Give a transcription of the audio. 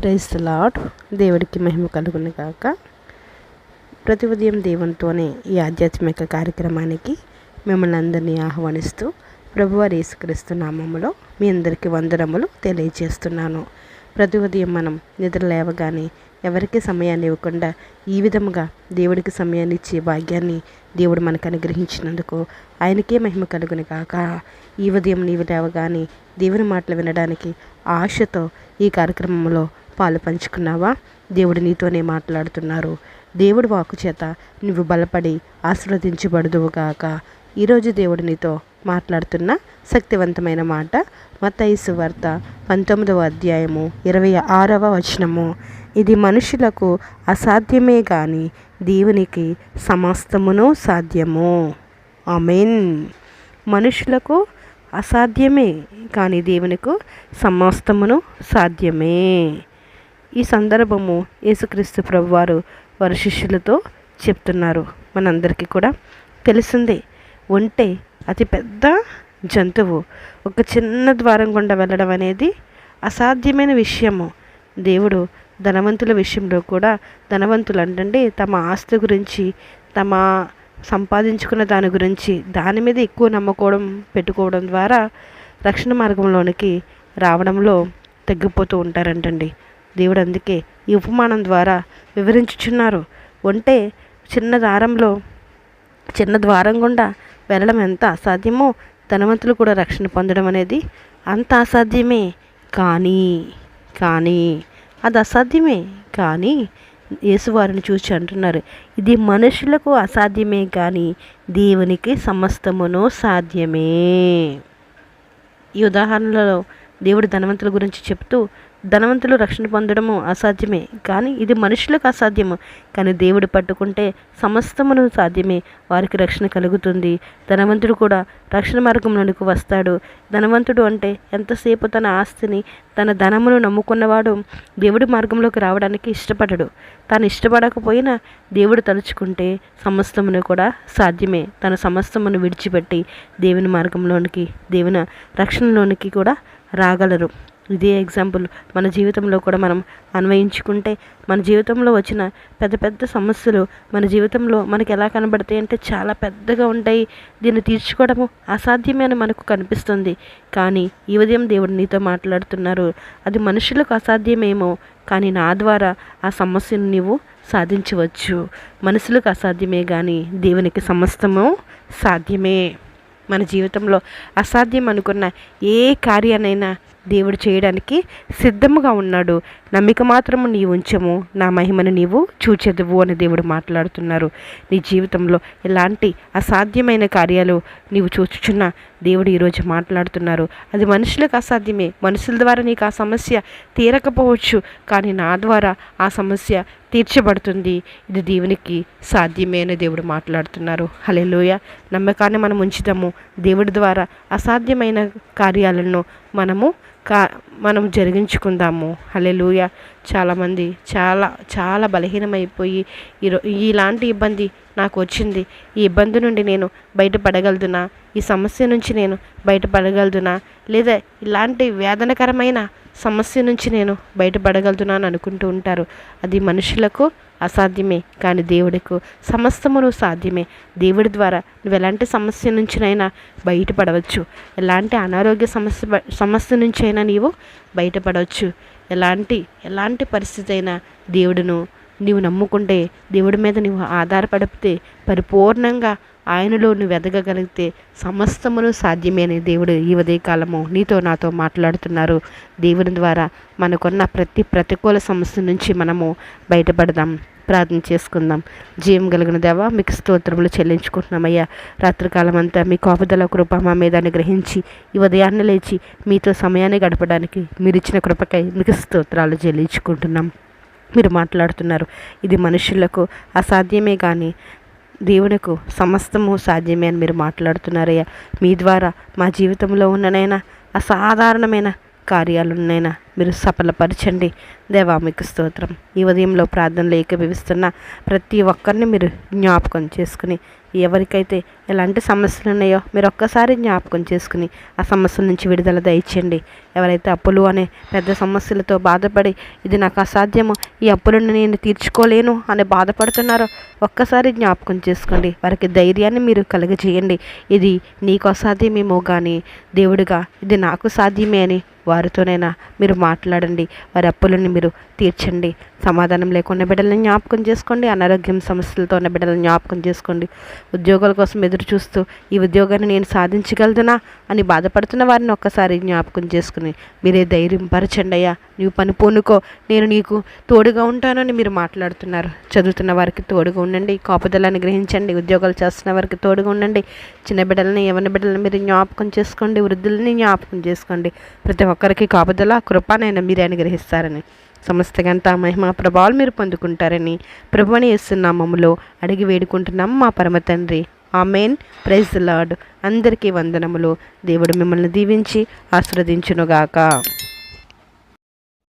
Praise the lord. దేవుడికి మహిమ కలుగును గాక. ప్రతి ఉదయం దేవునితోనే ఈ ఆధ్యాత్మిక కార్యక్రమానికి మిమ్మల్ని అందరినీ ఆహ్వానిస్తూ ప్రభువారు యేసుక్రీస్తు నామములో మీ అందరికీ వందనములు తెలియజేస్తున్నాను. ప్రతి ఉదయం మనం నిద్ర లేవగానే ఎవరికి సమయాన్ని ఇవ్వకుండా ఈ విధముగా దేవుడికి సమయాన్ని ఇచ్చే భాగ్యాన్ని దేవుడు మనకు అనుగ్రహించినందుకు ఆయనకే మహిమ కలుగును గాక. ఈ ఉదయం నీవు లేవగానే దేవుని మాటలు వినడానికి ఆశతో ఈ కార్యక్రమంలో పాలు పంచుకున్నావా? దేవుడు నీతోనే మాట్లాడుతున్నారు. దేవుడు వాక్కు చేత నువ్వు బలపడి ఆశీర్వదించబడుదువుగాక. ఈరోజు దేవుడు నీతో మాట్లాడుతున్న శక్తివంతమైన మాట మత్తయి సువార్త 19వ అధ్యాయము 26వ వచనము. ఇది మనుషులకు అసాధ్యమే కానీ దేవునికి సమస్తమును సాధ్యము. ఆమేన్. మనుషులకు అసాధ్యమే కానీ దేవునికి సమస్తమును సాధ్యమే. ఈ సందర్భము యేసుక్రీస్తు ప్రభువారు వారి శిష్యులతో చెప్తున్నారు. మనందరికీ కూడా తెలిసిందే, ఒంటె అతి పెద్ద జంతువు ఒక చిన్న ద్వారం గుండా వెళ్ళడం అనేది అసాధ్యమైన విషయము. దేవుడు ధనవంతుల విషయంలో కూడా, ధనవంతులు అంటే తమ ఆస్తి గురించి, తమ సంపాదించుకున్న దాని గురించి, దాని మీద ఎక్కువ నమ్మకం పెట్టుకోవడం ద్వారా రక్షణ మార్గంలోనికి రావడంలో తగ్గిపోతూ ఉంటారంటండి. దేవుడు అందుకే ఈ ఉపమానం ద్వారా వివరించుచున్నారు. ఒంటే చిన్న ద్వారం గుండా వెళ్ళడం ఎంత అసాధ్యమో, ధనవంతులు కూడా రక్షణ పొందడం అనేది అంత అసాధ్యమే. కానీ అది అసాధ్యమే కానీ యేసువారిని చూసి అంటున్నారు, ఇది మనుషులకు అసాధ్యమే కానీ దేవునికి సమస్తమును సాధ్యమే. ఈ ఉదాహరణలో దేవుడు ధనవంతుల గురించి చెప్తూ, ధనవంతులు రక్షణ పొందడము అసాధ్యమే కానీ ఇది మనుషులకు అసాధ్యము, కానీ దేవుడు పట్టుకుంటే సమస్తమును సాధ్యమే, వారికి రక్షణ కలుగుతుంది. ధనవంతుడు కూడా రక్షణ మార్గంలోనికి వస్తాడు. ధనవంతుడు అంటే ఎంతసేపు తన ఆస్తిని, తన ధనమును నమ్ముకున్నవాడు దేవుడి మార్గంలోకి రావడానికి ఇష్టపడడు. తాను ఇష్టపడకపోయినా దేవుడు తలుచుకుంటే సమస్తమును కూడా సాధ్యమే. తన సమస్తమును విడిచిపెట్టి దేవుని మార్గంలోనికి, దేవుని రక్షణలోనికి కూడా రాగలరు. ఇదే ఎగ్జాంపుల్ మన జీవితంలో కూడా మనం అన్వయించుకుంటే, మన జీవితంలో వచ్చిన పెద్ద పెద్ద సమస్యలు మన జీవితంలో మనకి ఎలా కనబడతాయి అంటే చాలా పెద్దగా ఉంటాయి. దీన్ని తీర్చుకోవడము అసాధ్యమే అని మనకు కనిపిస్తుంది. కానీ ఈ ఉదయం దేవుడు నీతో మాట్లాడుతున్నారు, అది మనుషులకు అసాధ్యమేమో కానీ నా ద్వారా ఆ సమస్యను నీవు సాధించవచ్చు. మనుషులకు అసాధ్యమే కానీ దేవునికి సమస్తము సాధ్యమే. మన జీవితంలో అసాధ్యం అనుకున్న ఏ కార్యానైనా దేవుడు చేయడానికి సిద్ధముగా ఉన్నాడు. నమ్మిక మాత్రము నీ ఉంచము, నా మహిమను నీవు చూచెదవు అని దేవుడు మాట్లాడుతున్నారు. నీ జీవితంలో ఎలాంటి అసాధ్యమైన కార్యాలు నీవు చూచుచున్నా దేవుడు ఈరోజు మాట్లాడుతున్నారు. అది మనుషులకు అసాధ్యమే, మనుషుల ద్వారా నీకు ఆ సమస్య తీరకపోవచ్చు కానీ నా ద్వారా ఆ సమస్య తీర్చబడుతుంది. ఇది దేవునికి సాధ్యమే అని దేవుడు మాట్లాడుతున్నారు. హల్లెలూయా. నమ్మకాన్ని మనం ఉంచుదాము. దేవుడి ద్వారా అసాధ్యమైన కార్యాలను మనం జరిగించుకుందాము. హల్లెలూయా. చాలామంది చాలా బలహీనమైపోయి ఇలాంటి ఇబ్బంది నాకు వచ్చింది, ఈ ఇబ్బంది నుండి నేను బయటపడగలుగుతున్నా, ఈ సమస్య నుంచి నేను బయటపడగలుగుతున్నా, లేదా ఇలాంటి వేదనకరమైన సమస్య నుంచి నేను బయటపడగలుగుతున్నా అని అనుకుంటూ ఉంటారు. అది మనుషులకు అసాధ్యమే కానీ దేవుడికి సమస్తమును సాధ్యమే. దేవుడి ద్వారా నువ్వు ఎలాంటి సమస్య నుంచినైనా బయటపడవచ్చు. ఎలాంటి అనారోగ్య సమస్య నుంచి అయినా నీవు బయటపడవచ్చు. ఎలాంటి పరిస్థితి అయినా నీవు నమ్ముకుంటే, దేవుడి మీద నువ్వు ఆధారపడితే, పరిపూర్ణంగా ఆయనలో నువ్వు ఎదగగలిగితే సమస్తమును సాధ్యమే అని దేవుడు ఈ ఉదయకాలము నీతో నాతో మాట్లాడుతున్నారు. దేవుని ద్వారా మనకున్న ప్రతికూల సమస్య నుంచి మనము బయటపడదాం. ప్రార్థన చేసుకుందాం. జీవం కలిగిన దేవా, మీకు స్తోత్రములు చెల్లించుకుంటున్నామయ్యా. రాత్రికాలం అంతా మీ కాపుదల కృప మా మీద అనుగ్రహించి ఈ ఉదయాన్నే లేచి మీతో సమయాన్ని గడపడానికి మీరు ఇచ్చిన కృపకై మీకు స్తోత్రాలు చెల్లించుకుంటున్నాం. మీరు మాట్లాడుతున్నారు, ఇది మనుషులకు అసాధ్యమే కానీ దేవునికి సమస్తము సాధ్యమే అని మీరు మాట్లాడుతున్నారయ్యా. మీ ద్వారా మా జీవితంలో ఉన్ననైనా అసాధారణమైన కార్యాలున్నైనా మీరు సఫలపరచండి. దేవా మీకు స్తోత్రం. ఈ ఉదయంలో ప్రార్థనలు ఏకీభవిస్తున్న ప్రతి ఒక్కరిని మీరు జ్ఞాపకం చేసుకుని, ఎవరికైతే ఎలాంటి సమస్యలు ఉన్నాయో మీరు ఒక్కసారి జ్ఞాపకం చేసుకుని ఆ సమస్యల నుంచి విడుదల దయచేయండి. ఎవరైతే అప్పులు అనే పెద్ద సమస్యలతో బాధపడి ఇది నాకు అసాధ్యము, ఈ అప్పులను నేను తీర్చుకోలేను అని బాధపడుతున్నారో ఒక్కసారి జ్ఞాపకం చేసుకోండి. వారికి ధైర్యాన్ని మీరు కలుగజేయండి. ఇది నీకు అసాధ్యమేమో కానీ దేవుడిగా ఇది నాకు సాధ్యమే అని వారితోనైనా మీరు మాట్లాడండి. వారి అప్పులను మీరు తీర్చండి. సమాధానం లేకుండా బిడ్డలను జ్ఞాపకం చేసుకోండి. అనారోగ్యం సమస్యలతో ఉన్న బిడ్డలను జ్ఞాపకం చేసుకోండి. ఉద్యోగాల కోసం ఎదురు చూస్తూ ఈ ఉద్యోగాన్ని నేను సాధించగలదునా అని బాధపడుతున్న వారిని ఒక్కసారి జ్ఞాపకం చేసుకుని మీరే ధైర్యం పరచండి. అయ్యా నీవు పని పూనుకో, నేను నీకు తోడుగా ఉంటానని మీరు మాట్లాడుతున్నారు. చదువుతున్న వారికి తోడుగా ఉండండి. కాపుదలాన్ని గ్రహించండి. ఉద్యోగాలు చేస్తున్న వారికి తోడుగా ఉండండి. చిన్న బిడ్డలని యవ్వన బిడ్డలను మీరు జ్ఞాపకం చేసుకోండి. వృద్ధులని జ్ఞాపకం చేసుకోండి. ప్రతి ఒక్కరికి కాపుదల కృపనైనా మీరే అనుగ్రహిస్తారని, సమస్త గంట మహిమ ప్రభావాలు మీరు పొందుకుంటారని ప్రభువుని యేసు నామములో అడిగి వేడుకుంటున్నాం మా పరమ తండ్రి. ఆమెన్. Praise the lord. అందరికీ వందనములు. దేవుడు మిమ్మల్ని దీవించి ఆశీర్వదించునుగాక.